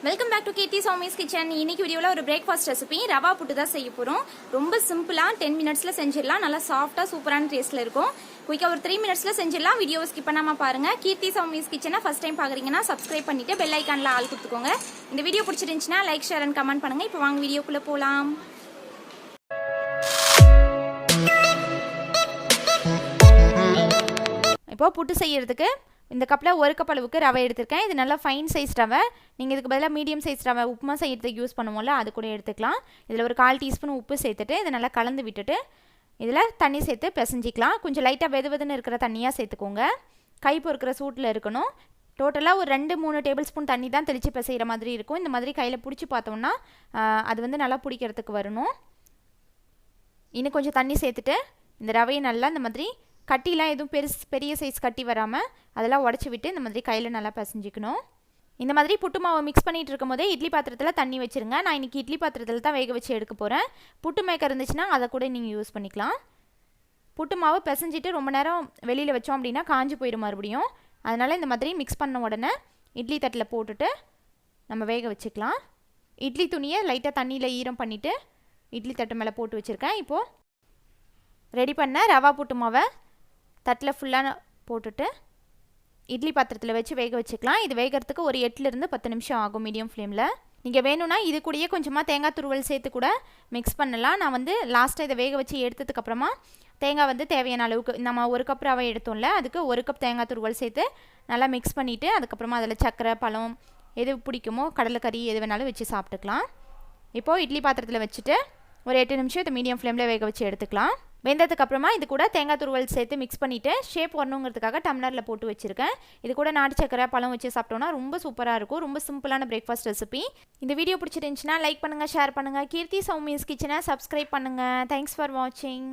Welcome back to KeerthiSowmi's kitchen. இன்னைக்கு வீடியோவில் ஒரு பிரேக்ஃபாஸ்ட் ரெசிபி ரவா புட்டு தான் செய்ய போகிறோம். ரொம்ப சிம்பிளாக 10 மினிட்ஸில் செஞ்சிடலாம். நல்லா சாஃப்டாக சூப்பரான டேஸ்ட்டில் இருக்கும். குயிக்காக ஒரு 3 மினிட்ஸில் செஞ்சிடலாம். வீடியோவை ஸ்கிப் பண்ணாமல் பாருங்கள். KeerthiSowmi's கிச்சனை ஃபஸ்ட் டைம் பார்க்குறீங்கன்னா சப்ஸ்கிரைப் பண்ணிவிட்டு பெல் ஐக்கானில் ஆள் கொடுத்துக்கோங்க. இந்த வீடியோ பிடிச்சிருந்துச்சுன்னா லைக், ஷேர் அண்ட் கமெண்ட் பண்ணுங்கள். இப்போ வாங்க வீடியோக்குள்ளே போகலாம். இப்போது புட்டு செய்கிறதுக்கு இந்த கப்பில் ஒரு கப் அளவுக்கு ரவை எடுத்திருக்கேன். இது நல்லா ஃபைன் சைஸ் ரவை. நீங்கள் இதுக்கு பதிலாக மீடியம் சைஸ் ரவை உப்புமா செய்கிறதுக்கு யூஸ் பண்ணுவோம்ல, அது கூட எடுத்துக்கலாம். இதில் ஒரு 1/4 டீஸ்பூன் உப்பு சேர்த்துட்டு இதை நல்லா கலந்து விட்டுட்டு இதில் தண்ணி சேர்த்து பிசைஞ்சிக்கலாம். கொஞ்சம் லைட்டாக வெதுவெதுன்னு இருக்கிற தண்ணியாக சேர்த்துக்கோங்க. கை பொறுக்கிற சூட்டில் இருக்கணும். டோட்டலாக ஒரு 2-3 டேபிள் ஸ்பூன் தண்ணி தான் தெளித்து பிசைகிற மாதிரி இருக்கும். இந்த மாதிரி கையில் பிடிச்சி பார்த்தோம்னா அது நல்லா பிடிக்கிறதுக்கு வரணும். இன்னும் கொஞ்சம் தண்ணி சேர்த்துட்டு இந்த ரவையை நல்லா இந்த மாதிரி கட்டிலாம் எதுவும் பெரிய சைஸ் கட்டி வராமல் அதெல்லாம் உடச்சி விட்டு இந்த மாதிரி கையில் நல்லா பிசைஞ்சிக்கணும். இந்த மாதிரி புட்டு மாவை மிக்ஸ் பண்ணிகிட்டு இருக்கும் போதே இட்லி பாத்திரத்தில் தண்ணி வச்சுருங்க. நான் இன்றைக்கி இட்லி பாத்திரத்தில் தான் வேக வச்சு எடுக்க போகிறேன். புட்டு மேக்கர் இருந்துச்சுன்னா அதை கூட நீங்கள் யூஸ் பண்ணிக்கலாம். புட்டு மாவு பிசைஞ்சிட்டு ரொம்ப நேரம் வெளியில் வச்சோம் அப்படின்னா காஞ்சி போயிடும் மறுபடியும். அதனால் இந்த மாதிரி மிக்ஸ் பண்ண உடனே இட்லி தட்டில் போட்டுட்டு நம்ம வேக வச்சுக்கலாம். இட்லி துணியை லைட்டாக தண்ணியில் ஈரம் பண்ணிவிட்டு இட்லி தட்டு மேலே போட்டு வச்சுருக்கேன். இப்போது ரெடி பண்ண ரவா புட்டு மாவை தட்டில் ஃபுல்லாக போட்டுட்டு இட்லி பாத்திரத்தில் வச்சு வேக வச்சுக்கலாம். இது வேகிறதுக்கு ஒரு 8-10 நிமிஷம் ஆகும் மீடியம் ஃப்ளேமில். நீங்கள் வேணும்னா இது கூடயே கொஞ்சமாக தேங்காய் துருவல் சேர்த்து கூட மிக்ஸ் பண்ணலாம். நான் லாஸ்ட்டாக இதை வேக வச்சு எடுத்ததுக்கப்புறமா தேங்காய் தேவையான அளவுக்கு நம்ம 1 கப் ரவை எடுத்தோம்ல, அதுக்கு 1 கப் தேங்காய் துருவல் சேர்த்து நல்லா மிக்ஸ் பண்ணிவிட்டு அதுக்கப்புறமா அதில் சர்க்கரை, பழம் எது பிடிக்குமோ கடலைக்கறி எது வேணாலும் வச்சு சாப்பிட்டுக்கலாம். இப்போது இட்லி பாத்திரத்தில் வச்சுட்டு ஒரு 8 நிமிஷம் இதை மீடியம் ஃப்ளேமில் வேக வச்சு எடுத்துக்கலாம். வெந்ததுக்கப்புறமா இது கூட தேங்காய் துருவல் சேர்த்து மிக்ஸ் பண்ணிவிட்டு ஷேப் வரணுங்கிறதுக்காக டம்ளரில் போட்டு வச்சுருக்கேன். இது கூட நாட்டு சக்கரை, பழம் வச்சு சாப்பிட்டோன்னா ரொம்ப சூப்பராக இருக்கும். ரொம்ப சிம்பிளான பிரேக்ஃபாஸ்ட் ரெசிபி. இந்த வீடியோ பிடிச்சிருந்துச்சுன்னா லைக் பண்ணுங்கள், ஷேர் பண்ணுங்கள். KeerthiSowmi's கிச்சனை சப்ஸ்கிரைப் பண்ணுங்கள். தேங்க்ஸ் ஃபார் வாட்சிங்.